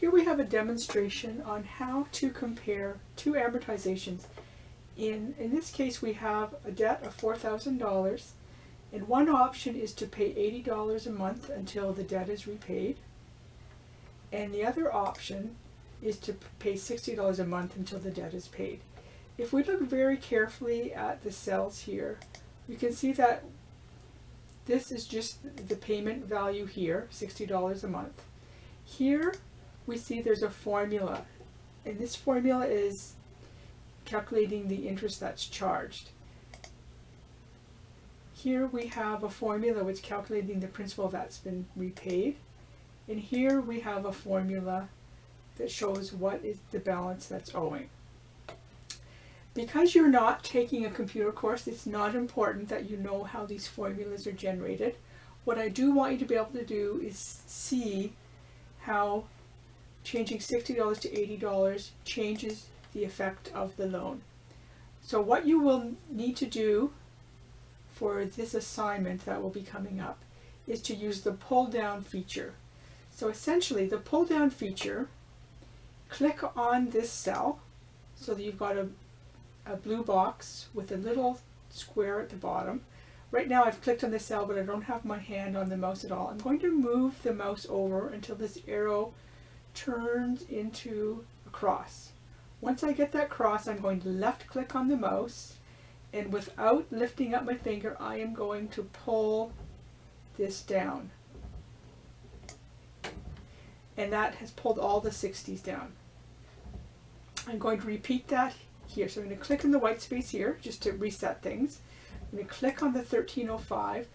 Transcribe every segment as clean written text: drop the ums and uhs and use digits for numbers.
Here we have a demonstration on how to compare two amortizations. In this case, we have a debt of $4,000, and one option is to pay $80 a month until the debt is repaid, and the other option is to pay $60 a month until the debt is paid. If we look very carefully at the cells here, you can see that this is just the payment value here, $60 a month. Here we see there's a formula, and this formula is calculating the interest that's charged. Here we have a formula which is calculating the principal that's been repaid, and here we have a formula that shows what is the balance that's owing. Because you're not taking a computer course, it's not important that you know how these formulas are generated. What I do want you to be able to do is see how changing $60 to $80 changes the effect of the loan. So what you will need to do for this assignment that will be coming up is to use the pull down feature. So essentially the pull down feature, click on this cell so that you've got a blue box with a little square at the bottom. Right now I've clicked on the cell, but I don't have my hand on the mouse at all. I'm going to move the mouse over until this arrow turns into a cross. Once I get that cross, I'm going to left click on the mouse, and without lifting up my finger, I am going to pull this down. And that has pulled all the 60s down. I'm going to repeat that here. So I'm going to click in the white space here just to reset things. I'm going to click on the 1305,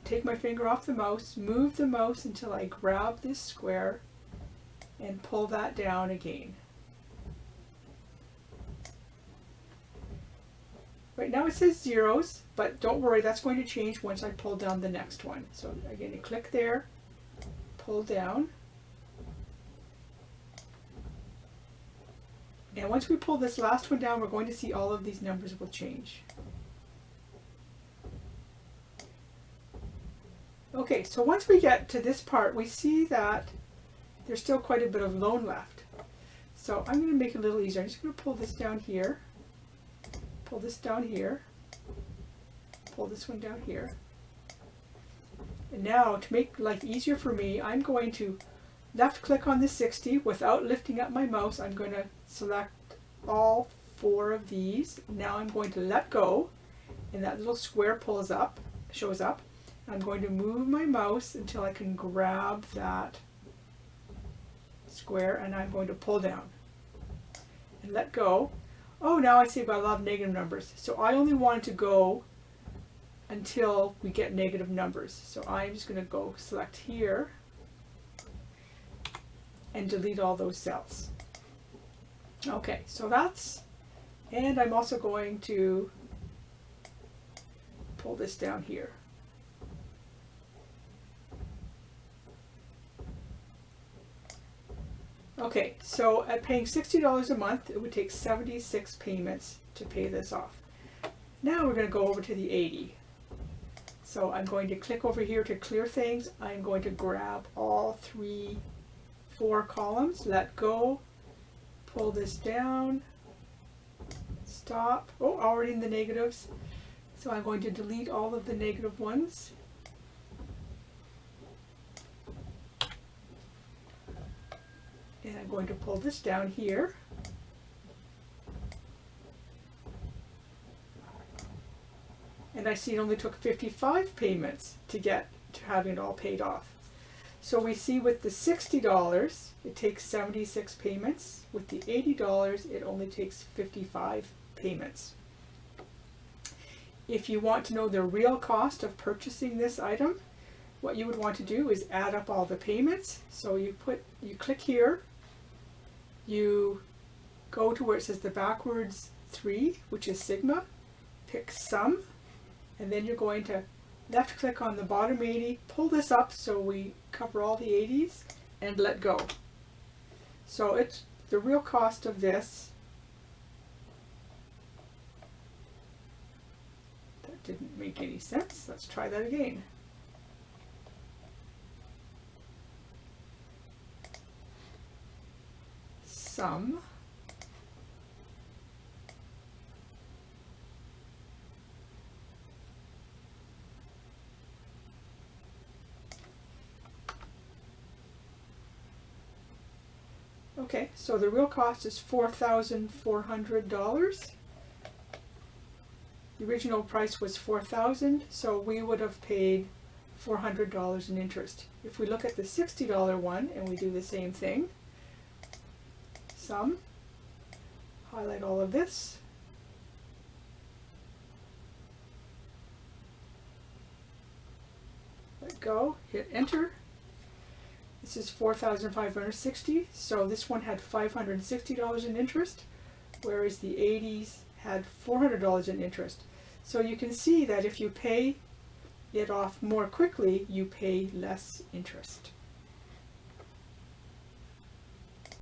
take my finger off the mouse, move the mouse until I grab this square and pull that down again. Right now it says zeros, but don't worry, that's going to change once I pull down the next one. So again, you click there, pull down. And once we pull this last one down, we're going to see all of these numbers will change. Okay, so once we get to this part, we see that there's still quite a bit of loan left. So I'm going to make it a little easier. I'm just going to pull this down here, pull this down here, pull this one down here. And now to make life easier for me, I'm going to left click on the 60 without lifting up my mouse. I'm going to select all four of these. Now I'm going to let go, and that little square shows up. I'm going to move my mouse until I can grab that square, and I'm going to pull down and let go. Oh, now I see I've got a lot of negative numbers. So I only wanted to go until we get negative numbers. So I'm just going to go select here and delete all those cells. Okay, so that's, and I'm also going to pull this down here. Okay, so at paying $60 a month, it would take 76 payments to pay this off. Now we're going to go over to the 80. So I'm going to click over here to clear things. I'm going to grab all four columns, let go, pull this down, stop. Oh, already in the negatives. So I'm going to delete all of the negative ones. And I'm going to pull this down here. And I see it only took 55 payments to get to having it all paid off. So we see with the $60, it takes 76 payments. With the $80, it only takes 55 payments. If you want to know the real cost of purchasing this item, what you would want to do is add up all the payments. So you click here, you go to where it says the backwards 3, which is sigma, pick sum, and then you're going to left click on the bottom 80, pull this up so we cover all the 80s, and let go. So it's the real cost of this. That didn't make any sense. Let's try that again. sum Okay, so the real cost is $4,400. The original price was $4,000, so we would have paid $400 in interest. If we look at the $60 one and we do the same thing, sum, highlight all of this, let go, hit enter. This is $4,560, so this one had $560 in interest, whereas the 80s had $400 in interest. So you can see that if you pay it off more quickly, you pay less interest.